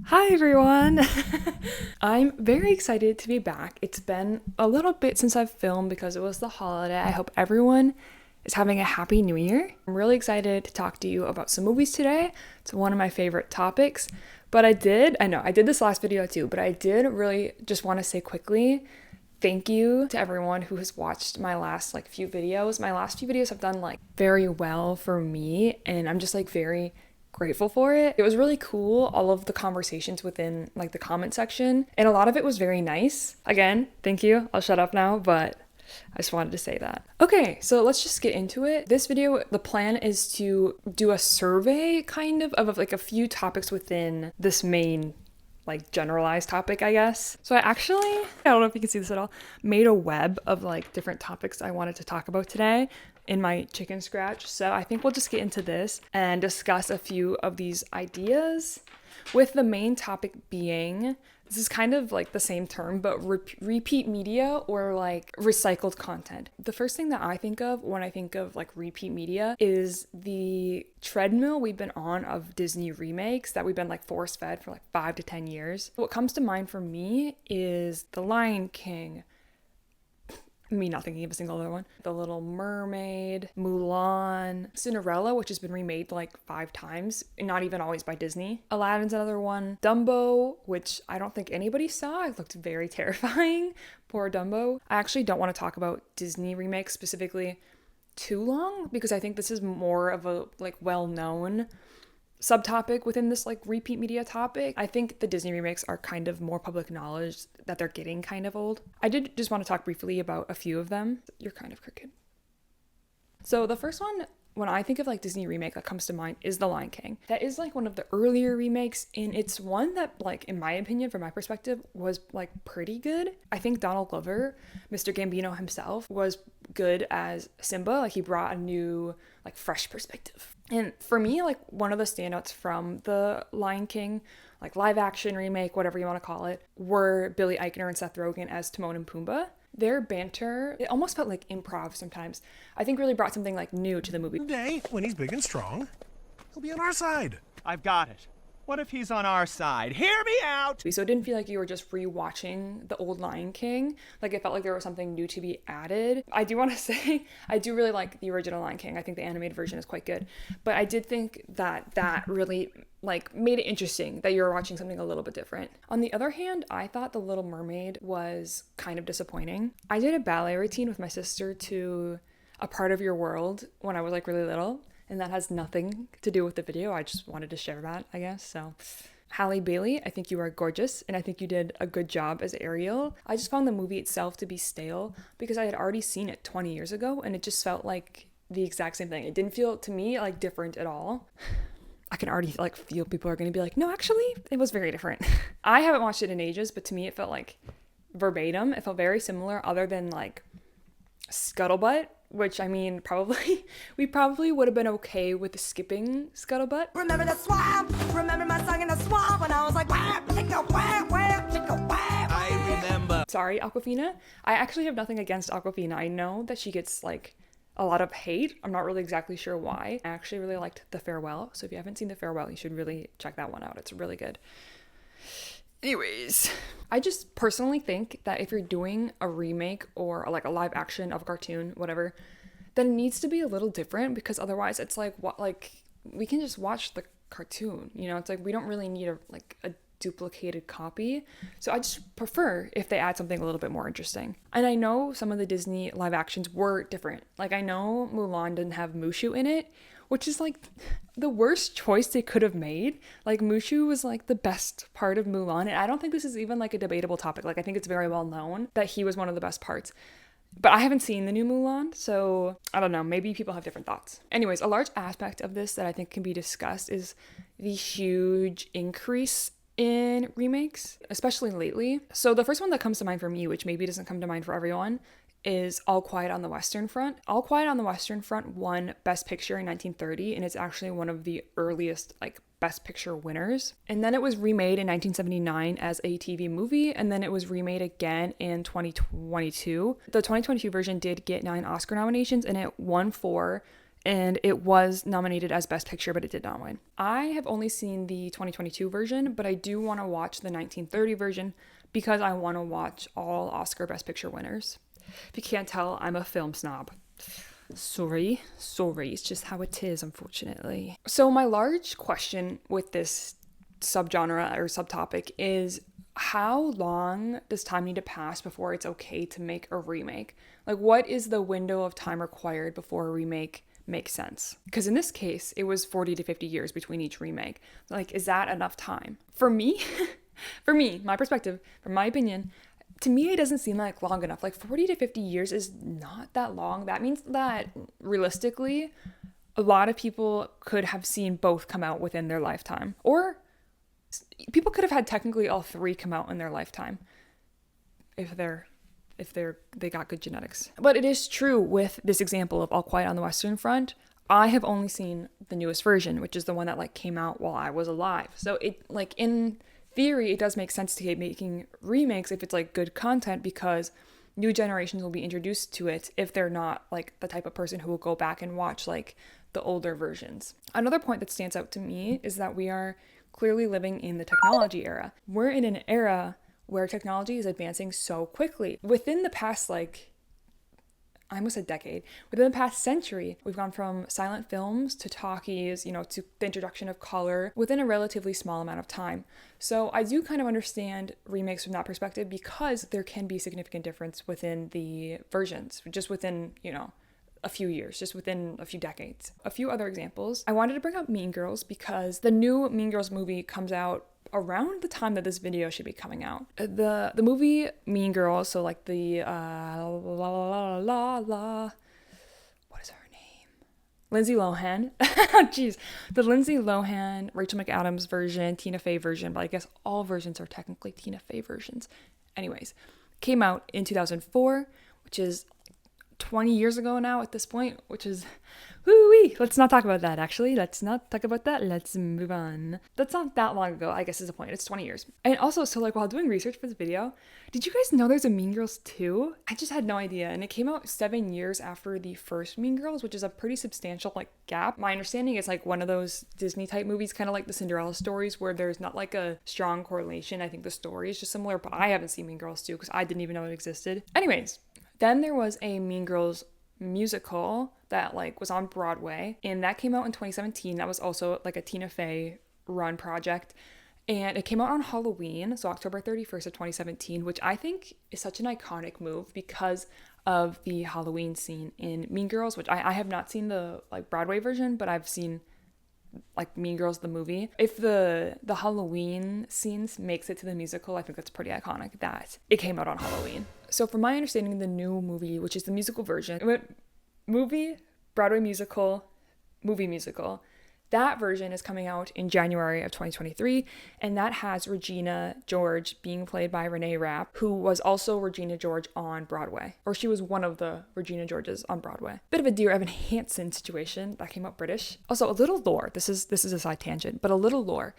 Hi everyone! I'm very excited to be back. It's been a little bit since I've filmed because it was the holiday. I hope everyone is having a happy new year. I'm really excited to talk to you about some movies today. It's one of my favorite topics. But I did this last video too, but I did really just want to say quickly, thank you to everyone who has watched my last few videos. My last few videos have done very well for me, and I'm just very grateful for it. It was really cool, all of the conversations within the comment section, and a lot of it was very nice. Again, thank you. I'll shut up now, but I just wanted to say that. Okay, so let's just get into it. This video, the plan is to do a survey of a few topics within this main generalized topic, I guess. So I don't know if you can see this at all, made a web of different topics I wanted to talk about today in my chicken scratch. So I think we'll just get into this and discuss a few of these ideas, with the main topic being, this is the same term, but repeat media or recycled content. The first thing that I think of when I think of repeat media is the treadmill we've been on of Disney remakes that we've been force fed for 5 to 10 years. What comes to mind for me is The Lion King, me not thinking of a single other one, The Little Mermaid, Mulan, Cinderella, which has been remade 5 times, and not even always by Disney. Aladdin's another one. Dumbo, which I don't think anybody saw. It looked very terrifying. Poor Dumbo. I actually don't want to talk about Disney remakes specifically too long, because I think this is more of a well-known subtopic within this repeat media topic. I think the Disney remakes are kind of more public knowledge that they're getting kind of old. I did just want to talk briefly about a few of them. You're kind of crooked. So the first one, when I think of Disney remake that comes to mind, is The Lion King. That is one of the earlier remakes, and it's one that in my opinion, from my perspective, was pretty good. I think Donald Glover, Mr. Gambino himself, was good as Simba. He brought a new fresh perspective. And for me, one of the standouts from the Lion King, live action remake, whatever you want to call it, were Billy Eichner and Seth Rogen as Timon and Pumbaa. Their banter, it almost felt like improv sometimes, I think really brought something new to the movie. Today, when he's big and strong, he'll be on our side. I've got it. What if he's on our side? Hear me out! So it didn't feel like you were just rewatching the old Lion King. It felt like there was something new to be added. I do want to say, I do really like the original Lion King. I think the animated version is quite good. But I did think that really made it interesting that you were watching something a little bit different. On the other hand, I thought The Little Mermaid was kind of disappointing. I did a ballet routine with my sister to A Part of Your World when I was really little. And that has nothing to do with the video. I just wanted to share that, I guess. So, Halle Bailey, I think you are gorgeous, and I think you did a good job as Ariel. I just found the movie itself to be stale because I had already seen it 20 years ago, and it just felt like the exact same thing. It didn't feel, to me, different at all. I can already feel people are going to be no, actually, it was very different. I haven't watched it in ages, but to me, it felt verbatim. It felt very similar, other than Scuttlebutt, which we probably would have been okay with skipping Scuttlebutt. Remember the swamp? Remember my song in the swamp when I was like, whap, chicka, whap, whap, chicka, whap. I remember. Sorry, Awkwafina. I actually have nothing against Awkwafina. I know that she gets a lot of hate. I'm not really exactly sure why. I actually really liked The Farewell. So if you haven't seen The Farewell, you should really check that one out. It's really good. Anyways, I just personally think that if you're doing a remake or a live action of a cartoon, whatever, then it needs to be a little different, because otherwise it's we can just watch the cartoon, it's we don't really need a duplicated copy. So I just prefer if they add something a little bit more interesting. And I know some of the Disney live actions were different. I know Mulan didn't have Mushu in it, which is the worst choice they could have made. Mushu was the best part of Mulan, and I don't think this is even a debatable topic. I think it's very well known that he was one of the best parts. But I haven't seen the new Mulan, so I don't know, maybe people have different thoughts. Anyways, a large aspect of this that I think can be discussed is the huge increase in remakes, especially lately. So the first one that comes to mind for me, which maybe doesn't come to mind for everyone, is All Quiet on the Western Front. All Quiet on the Western Front won Best Picture in 1930, and it's actually one of the earliest Best Picture winners. And then it was remade in 1979 as a TV movie, and then it was remade again in 2022. The 2022 version did get 9 Oscar nominations, and it won 4, and it was nominated as Best Picture, but it did not win. I have only seen the 2022 version, but I do want to watch the 1930 version because I want to watch all Oscar Best Picture winners. If you can't tell, I'm a film snob. Sorry, it's just how it is, unfortunately. So my large question with this subgenre or subtopic is, how long does time need to pass before it's okay to make a remake? Like, what is the window of time required before a remake makes sense? Because in this case, it was 40 to 50 years between each remake. Like, is that enough time? For me, my perspective, from my opinion, to me, it doesn't seem like long enough. Like 40 to 50 years is not that long. That means that realistically, a lot of people could have seen both come out within their lifetime. Or people could have had technically all three come out in their lifetime if they got good genetics. But it is true with this example of All Quiet on the Western Front. I have only seen the newest version, which is the one that like came out while I was alive. So it like in theory, it does make sense to keep making remakes if it's like good content, because new generations will be introduced to it if they're not like the type of person who will go back and watch like the older versions. Another point that stands out to me is that we are clearly living in the technology era. We're in an era where technology is advancing so quickly. Within the past I almost said decade. Within the past century, we've gone from silent films to talkies, to the introduction of color within a relatively small amount of time. So I do kind of understand remakes from that perspective, because there can be significant difference within the versions, just within, a few years, just within a few decades. A few other examples. I wanted to bring up Mean Girls because the new Mean Girls movie comes out around the time that this video should be coming out. The movie Mean Girls, so like the what is her name? Lindsay Lohan. Jeez. The Lindsay Lohan, Rachel McAdams version, Tina Fey version, but I guess all versions are technically Tina Fey versions. Anyways, came out in 2004, which is 20 years ago now at this point, which is woo-wee. Let's not talk about that, actually. Let's not talk about that. Let's move on. That's not that long ago, I guess is the point. It's 20 years. And also, so like while doing research for this video, did you guys know there's a Mean Girls 2? I just had no idea. And it came out 7 years after the first Mean Girls, which is a pretty substantial like gap. My understanding is like one of those Disney type movies, kind of like the Cinderella stories, where there's not like a strong correlation. I think the story is just similar, but I haven't seen Mean Girls 2 because I didn't even know it existed. Anyways, then there was a Mean Girls musical that like was on Broadway, and that came out in 2017. That was also like a Tina Fey run project, and it came out on Halloween, so October 31st of 2017, which I think is such an iconic move because of the Halloween scene in Mean Girls, which I have not seen the like Broadway version, but I've seen like Mean Girls the movie. If the Halloween scenes makes it to the musical, I think that's pretty iconic that it came out on Halloween. So from my understanding, the new movie, which is the musical version, Broadway musical, movie musical, that version is coming out in January of 2023, and that has Regina George being played by Renee Rapp, who was also Regina George on Broadway, or she was one of the Regina Georges on Broadway. Bit of a Dear Evan Hansen situation. That came out British. Also, a little lore. This is a side tangent, but a little lore.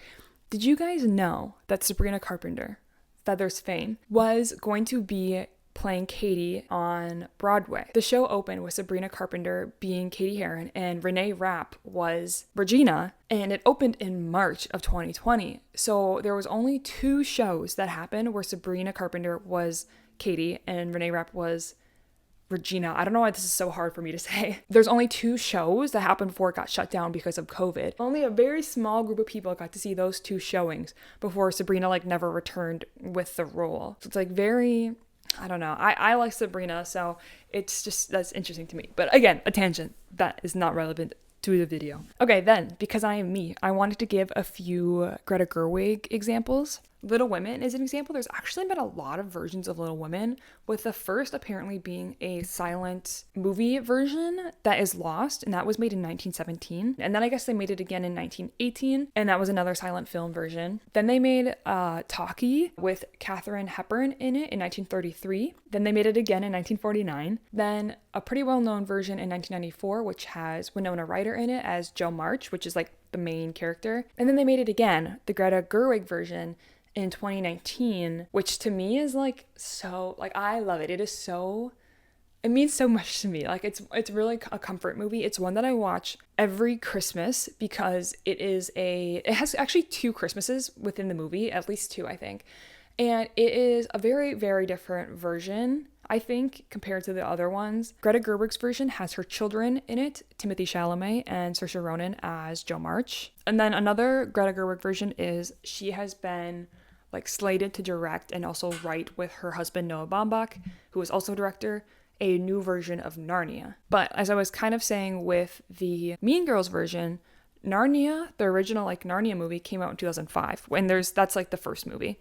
Did you guys know that Sabrina Carpenter, Feathers fame, was going to be playing Katie on Broadway? The show opened with Sabrina Carpenter being Katie Heron and Renee Rapp was Regina, and it opened in March of 2020. So there was only 2 shows that happened where Sabrina Carpenter was Katie and Renee Rapp was Regina. I don't know why this is so hard for me to say. There's only 2 shows that happened before it got shut down because of COVID. Only a very small group of people got to see those 2 showings before Sabrina like never returned with the role. So it's like very, I don't know. I like Sabrina, so it's just, that's interesting to me. But again, a tangent that is not relevant to the video. Okay, then, because I am me, I wanted to give a few Greta Gerwig examples. Little Women is an example. There's actually been a lot of versions of Little Women, with the first apparently being a silent movie version that is lost, and that was made in 1917. And then I guess they made it again in 1918, and that was another silent film version. Then they made Talkie with Katharine Hepburn in it in 1933. Then they made it again in 1949. Then a pretty well-known version in 1994, which has Winona Ryder in it as Jo March, which is like the main character. And then they made it again, the Greta Gerwig version, in 2019, which to me is like so, like I love it. It is so It means so much to me. Like it's really a comfort movie. It's one that I watch every Christmas because it has actually 2 Christmases within the movie, at least 2, I think. And it is a very, very different version, I think, compared to the other ones. Greta Gerwig's version has her children in it, Timothy Chalamet and Saoirse Ronan as Jo March. And then another Greta Gerwig version is she has been like slated to direct and also write with her husband Noah Baumbach, who is also a director, a new version of Narnia. But as I was kind of saying with the Mean Girls version, Narnia, the original like Narnia movie came out in 2005, and that's like the first movie.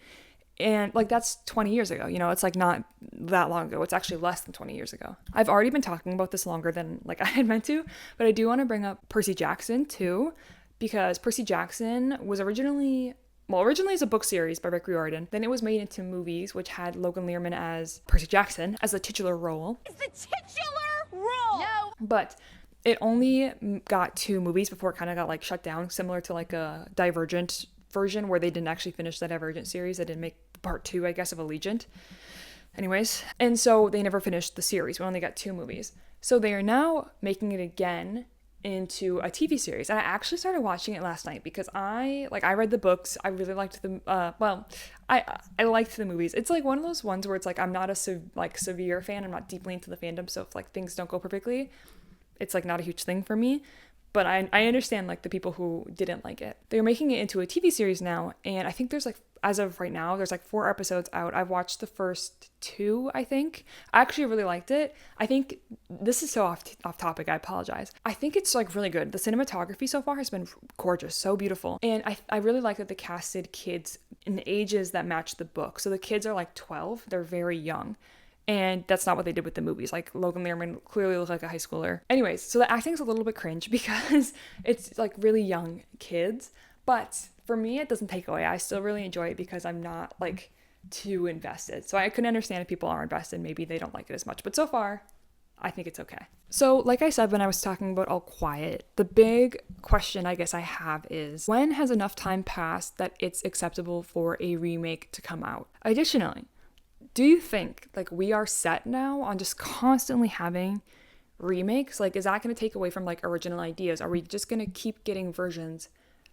And like that's 20 years ago, you know, it's like not that long ago. It's actually less than 20 years ago. I've already been talking about this longer than like I had meant to, but I do want to bring up Percy Jackson too, because Percy Jackson was originally as a book series by Rick Riordan. Then it was made into movies, which had Logan Lerman as Percy Jackson as the titular role. It's the titular role! No! But it only got 2 movies before it kind of got like shut down, similar to like a Divergent version where they didn't actually finish that Divergent series. They didn't make part 2, I guess, of Allegiant. Anyways, and so they never finished the series. We only got 2 movies. So they are now making it again into a TV series. And I actually started watching it last night because I read the books. I really liked them. I liked the movies. It's like one of those ones where it's like I'm not a severe fan. I'm not deeply into the fandom. So if like things don't go perfectly, it's like not a huge thing for me. But I understand like the people who didn't like it. They're making it into a TV series now, and I think there's like, as of right now, there's like 4 episodes out. I've watched the first 2, I think. I actually really liked it. I think this is so off topic, I apologize. I think it's like really good. The cinematography so far has been gorgeous, so beautiful. And I really like that they casted kids in the ages that match the book. So the kids are like 12, they're very young. And that's not what they did with the movies. Like Logan Lerman clearly looked like a high schooler. Anyways, so the acting's a little bit cringe because it's like really young kids. But for me, it doesn't take away. I still really enjoy it because I'm not like too invested. So I can understand if people are invested. Maybe they don't like it as much. But so far, I think it's okay. So like I said when I was talking about All Quiet, the big question I guess I have is, when has enough time passed that it's acceptable for a remake to come out? Additionally, do you think like we are set now on just constantly having remakes? Like, is that going to take away from like original ideas? Are we just going to keep getting versions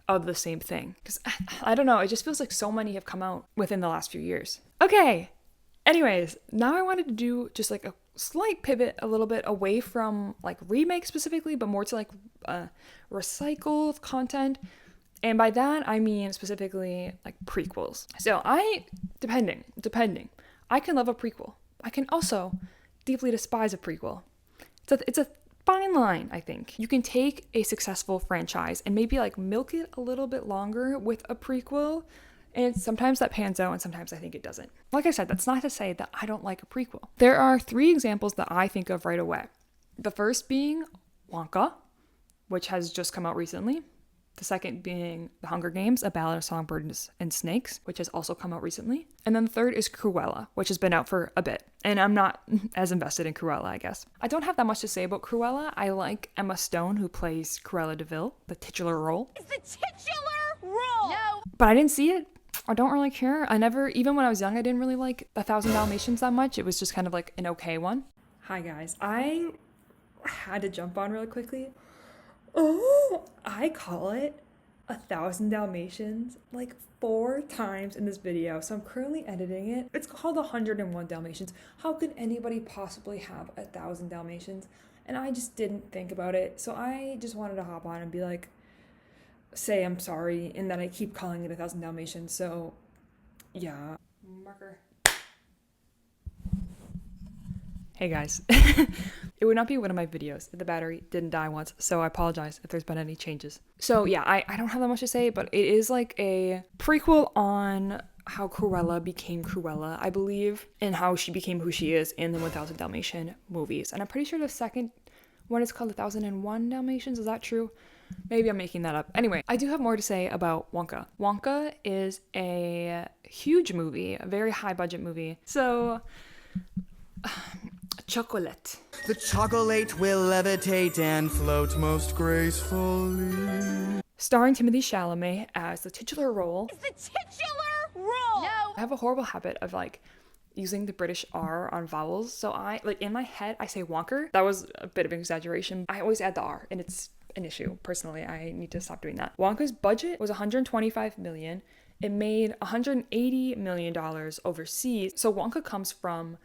of the same thing? Because I don't know, it just feels like so many have come out within the last few years. Okay, anyways, now I wanted to do just like a slight pivot a little bit away from like remakes specifically, but more to like recycled content. And by that I mean specifically like prequels. So depending, I can love a prequel. I can also deeply despise a prequel. It's a fine line, I think. You can take a successful franchise and maybe like milk it a little bit longer with a prequel, and sometimes that pans out and sometimes I think it doesn't. Like I said, that's not to say that I don't like a prequel. There are 3 examples that I think of right away. The first being Wonka, which has just come out recently. The second being The Hunger Games, A Ballad of Songbirds and Snakes, which has also come out recently. And then the third is Cruella, which has been out for a bit. And I'm not as invested in Cruella, I guess. I don't have that much to say about Cruella. I like Emma Stone, who plays Cruella de Vil, the titular role. It's the titular role! No! But I didn't see it. I don't really care. Even when I was young, I didn't really like 1,000 Dalmatians that much. It was just kind of like an okay one. Hi guys, I had to jump on really quickly. Oh, I call it 1,000 Dalmatians like 4 times in this video. So I'm currently editing it. It's called 101 Dalmatians. How could anybody possibly have 1,000 Dalmatians? And I just didn't think about it. So I just wanted to hop on and be like, say I'm sorry. And then I keep calling it 1,000 Dalmatians. So yeah, marker. Hey guys, it would not be one of my videos if the battery didn't die once, so I apologize if there's been any changes. So yeah, I don't have that much to say, but it is like a prequel on how Cruella became Cruella, I believe, and how she became who she is in the 1,000 Dalmatian movies. And I'm pretty sure the second one is called 1,001 Dalmatians, is that true? Maybe I'm making that up. Anyway, I do have more to say about Wonka. Wonka is a huge movie, a very high budget movie. So... chocolate. The chocolate will levitate and float most gracefully. Starring Timothy Chalamet as the titular role. It's the titular role! No! I have a horrible habit of like using the British R on vowels. So I, like, in my head, I say Wonker. That was a bit of an exaggeration. I always add the R, and it's an issue. Personally, I need to stop doing that. Wonka's budget was $125 million. It made $180 million overseas. So Wonka comes from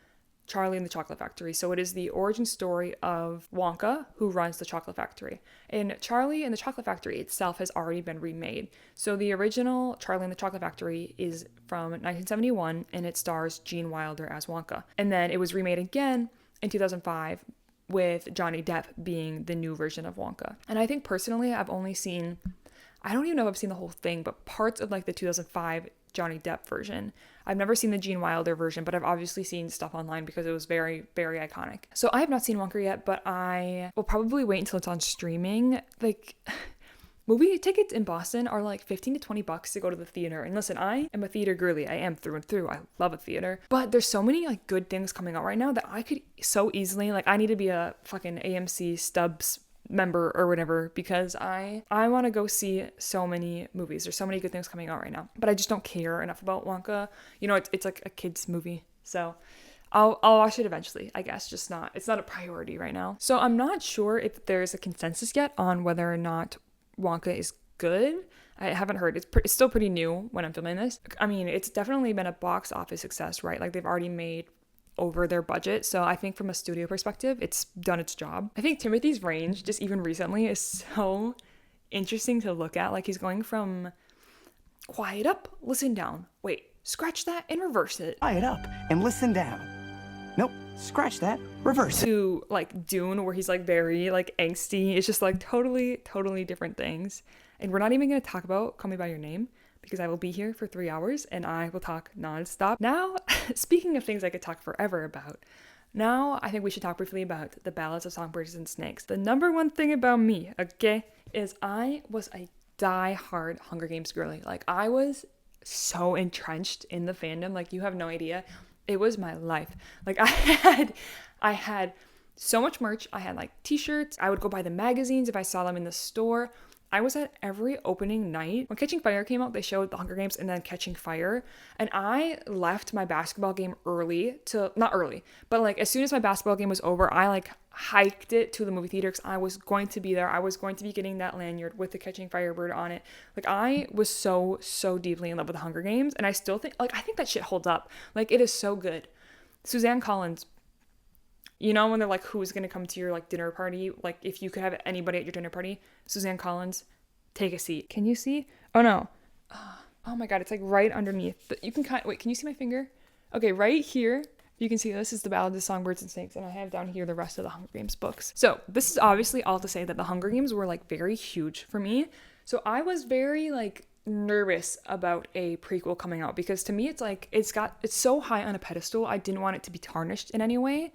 Charlie and the Chocolate Factory. So it is the origin story of Wonka, who runs the chocolate factory. And Charlie and the Chocolate Factory itself has already been remade. So the original Charlie and the Chocolate Factory is from 1971, and it stars Gene Wilder as Wonka. And then it was remade again in 2005 with Johnny Depp being the new version of Wonka. And I think personally, I've only seen, I don't even know if I've seen the whole thing, but parts of like the 2005 Johnny Depp version. I've never seen the Gene Wilder version, but I've obviously seen stuff online because it was very, very iconic. So I have not seen Wonka yet, but I will probably wait until it's on streaming. Like, movie tickets in Boston are like $15 to $20 to go to the theater. And listen, I am a theater girly. I am through and through. I love a theater. But there's so many like good things coming out right now that I could so easily, like, I need to be a fucking AMC Stubs member or whatever, because I want to go see so many movies. There's so many good things coming out right now, but I just don't care enough about Wonka. You know, it's like a kid's movie, so I'll watch it eventually, I guess. It's not a priority right now. So I'm not sure if there's a consensus yet on whether or not Wonka is good. I haven't heard. It's still pretty new when I'm filming this. I mean, it's definitely been a box office success, right? Like, they've already made over their budget. So I think from a studio perspective, it's done its job. I think Timothy's range, just even recently, is so interesting to look at. Like, he's going from quiet up, listen down. Wait, scratch that and reverse it. Quiet up and listen down. Nope, scratch that, reverse it. To like Dune, where he's like very like angsty. It's just like totally different things. And we're not even going to talk about Call Me By Your Name, because I will be here for 3 hours and I will talk nonstop. Now, speaking of things I could talk forever about, now I think we should talk briefly about the Ballads of Songbirds and Snakes. The number one thing about me, okay, is I was a die-hard Hunger Games girly. Like, I was so entrenched in the fandom, like, you have no idea. It was my life. Like, I had so much merch. I had like t-shirts. I would go buy the magazines if I saw them in the store. I was at every opening night. When Catching Fire came out, they showed The Hunger Games and then Catching Fire. And I left my basketball game not early, but like as soon as my basketball game was over, I like hiked it to the movie theater because I was going to be there. I was going to be getting that lanyard with the Catching Fire bird on it. Like, I was so deeply in love with The Hunger Games. And I still think, like, I think that shit holds up. Like, it is so good. Suzanne Collins, you know, when they're like, who's going to come to your like dinner party? Like, if you could have anybody at your dinner party, Suzanne Collins, take a seat. Can you see? Oh no. Oh my God. It's like right underneath. You can wait, can you see my finger? Okay. Right here. You can see this is the Ballad of Songbirds and Snakes. And I have down here the rest of the Hunger Games books. So this is obviously all to say that the Hunger Games were like very huge for me. So I was very like nervous about a prequel coming out, because to me, it's like, it's so high on a pedestal. I didn't want it to be tarnished in any way.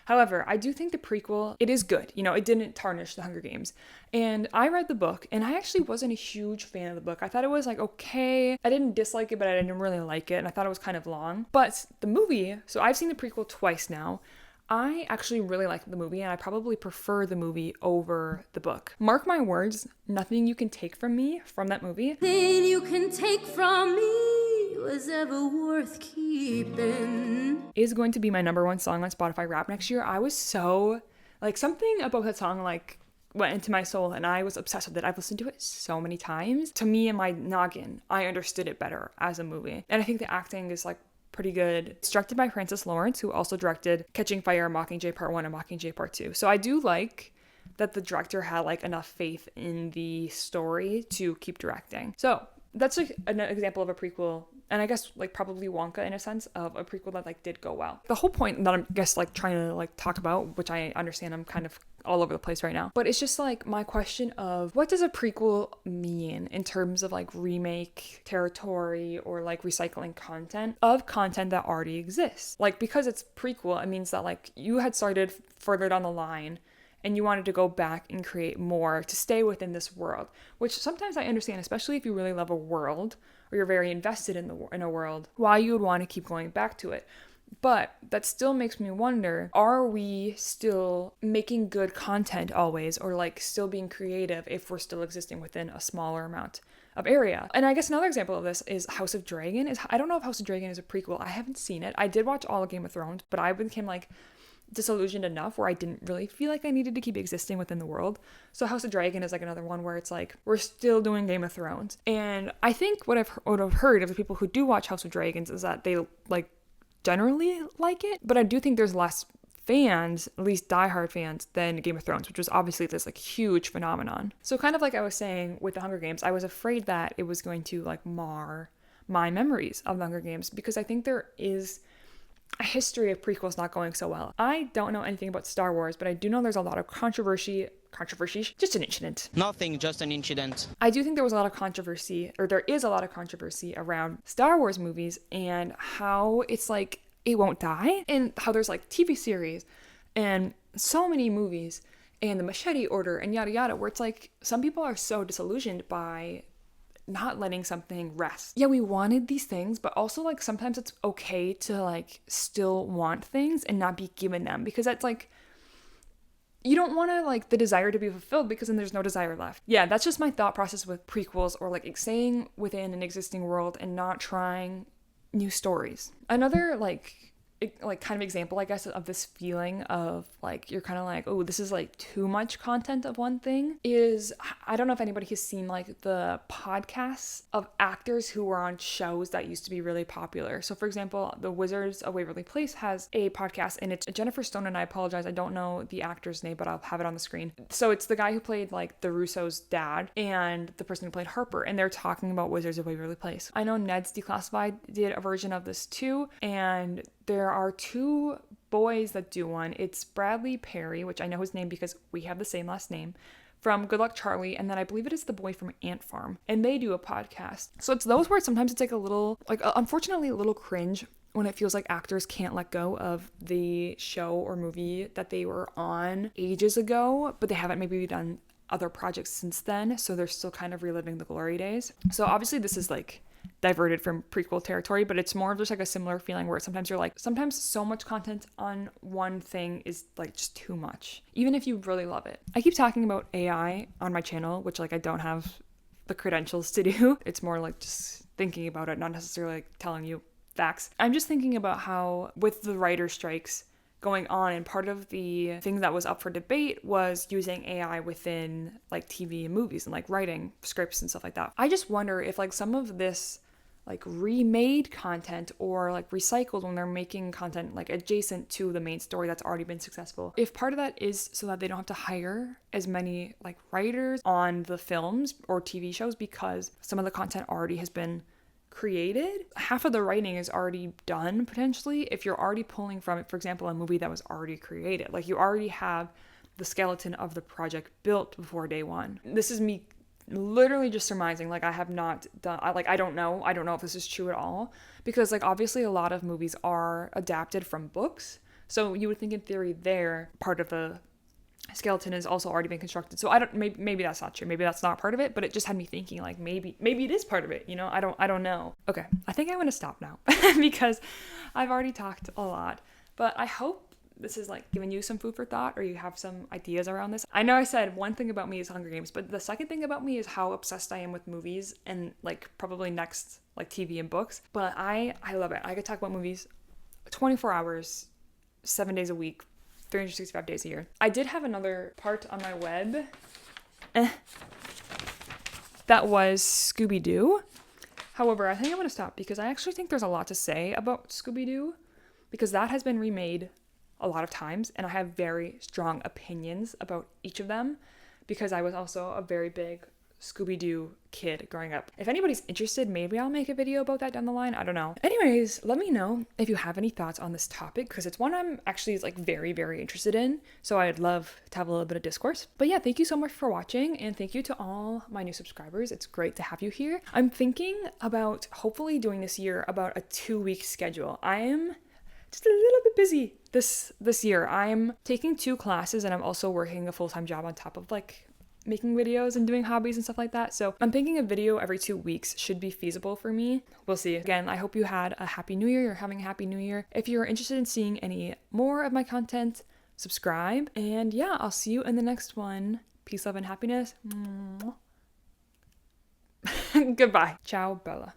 However, I do think the prequel, it is good. You know, it didn't tarnish The Hunger Games. And I read the book, and I actually wasn't a huge fan of the book. I thought it was like, okay. I didn't dislike it, but I didn't really like it. And I thought it was kind of long. But the movie, so I've seen the prequel twice now. I actually really like the movie, and I probably prefer the movie over the book. Mark my words, nothing you can take from me from that movie. Nothing you can take from me was ever worth keeping. Is going to be my number one song on Spotify Rap next year. I was so, like, something about that song, like, went into my soul, and I was obsessed with it. I've listened to it so many times. To me, in my noggin, I understood it better as a movie. And I think the acting is, like, pretty good. It's directed by Francis Lawrence, who also directed Catching Fire, Mockingjay Part 1, and Mockingjay Part 2. So I do like that the director had, like, enough faith in the story to keep directing. So that's like an example of a prequel, and I guess like probably Wonka in a sense of a prequel that like did go well. The whole point that I'm guess like trying to like talk about, which I understand I'm kind of all over the place right now, but it's just like my question of what does a prequel mean in terms of like remake territory or like recycling content that already exists. Like, because it's prequel, it means that like you had started further down the line and you wanted to go back and create more to stay within this world, which sometimes I understand, especially if you really love a world or you're very invested in a world, why you would want to keep going back to it. But that still makes me wonder, are we still making good content always, or like still being creative if we're still existing within a smaller amount of area. And I guess another example of this is House of Dragon. I don't know if House of Dragon is a prequel. I haven't seen it. I did watch all of Game of Thrones, but I became like disillusioned enough where I didn't really feel like I needed to keep existing within the world. So House of Dragon is like another one where it's like we're still doing Game of Thrones. And I think what I've heard of the people who do watch House of Dragons is that they like generally like it, but I do think there's less fans, at least diehard fans, than Game of Thrones, which was obviously this like huge phenomenon. So kind of like I was saying with the Hunger Games, I was afraid that it was going to like mar my memories of the Hunger Games, because I think there is a history of prequels not going so well. I don't know anything about Star Wars, but I do know there's a lot of controversy, just an incident. Nothing, just an incident. I do think there was a lot of controversy, or there is a lot of controversy around Star Wars movies and how it's like it won't die, and how there's like TV series and so many movies and the Machete Order and yada yada, where it's like some people are so disillusioned by not letting something rest. Yeah, we wanted these things, but also like sometimes it's okay to like still want things and not be given them, because that's like you don't want to like the desire to be fulfilled, because then there's no desire left. Yeah, that's just my thought process with prequels, or like staying within an existing world and not trying new stories. Another like kind of example, I guess, of this feeling of like you're kind of like, oh, this is like too much content of one thing, is I don't know if anybody has seen like the podcasts of actors who were on shows that used to be really popular. So for example, the Wizards of Waverly Place has a podcast, and it's Jennifer Stone, and I apologize, I don't know the actor's name, but I'll have it on the screen. So it's the guy who played like the Russo's dad and the person who played Harper, and they're talking about Wizards of Waverly Place. I know Ned's Declassified did a version of this too, and there are two boys that do one. It's Bradley Perry, which I know his name because we have the same last name, from Good Luck Charlie, and then I believe it is the boy from Ant Farm, and they do a podcast. So it's those where sometimes it's like a little, like unfortunately a little cringe when it feels like actors can't let go of the show or movie that they were on ages ago, but they haven't maybe done other projects since then, so they're still kind of reliving the glory days. So obviously this is like diverted from prequel territory, but it's more of just like a similar feeling where sometimes you're like, sometimes so much content on one thing is like just too much, even if you really love it. I keep talking about AI on my channel, which like I don't have the credentials to do. It's more like just thinking about it, not necessarily like telling you facts. I'm just thinking about how with the writer strikes going on, and part of the thing that was up for debate was using AI within like TV and movies and like writing scripts and stuff like that. I just wonder if like some of this like remade content or like recycled when they're making content like adjacent to the main story that's already been successful, if part of that is so that they don't have to hire as many like writers on the films or TV shows because some of the content already has been created. Half of the writing is already done potentially if you're already pulling from it, for example, a movie that was already created. Like you already have the skeleton of the project built before day one. This is me literally just surmising, like I have not done, I don't know if this is true at all, because like obviously a lot of movies are adapted from books, so you would think in theory there part of the skeleton has also already been constructed. So I don't, maybe that's not true, maybe that's not part of it, but it just had me thinking like maybe it is part of it, you know. I don't know. Okay, I think I'm gonna stop now because I've already talked a lot, but I hope this is like giving you some food for thought, or you have some ideas around this. I know I said one thing about me is Hunger Games, but the second thing about me is how obsessed I am with movies, and like probably next like TV and books. But I love it. I could talk about movies 24 hours, 7 days a week, 365 days a year. I did have another part on my web that was Scooby-Doo. However, I think I'm going to stop because I actually think there's a lot to say about Scooby-Doo, because that has been remade a lot of times, and I have very strong opinions about each of them because I was also a very big Scooby-Doo kid growing up. If anybody's interested, maybe I'll make a video about that down the line. I don't know. Anyways, let me know if you have any thoughts on this topic, because it's one I'm actually like very, very interested in. So I'd love to have a little bit of discourse. But yeah, thank you so much for watching, and thank you to all my new subscribers. It's great to have you here. I'm thinking about hopefully doing this year about a 2-week schedule. I am just a little bit busy this year. I'm taking 2 classes, and I'm also working a full-time job on top of like making videos and doing hobbies and stuff like that. So I'm thinking a video every 2 weeks should be feasible for me. We'll see. Again, I hope you had a happy new year. You're having a happy new year. If you're interested in seeing any more of my content, subscribe. And yeah, I'll see you in the next one. Peace, love, and happiness. Goodbye. Ciao, Bella.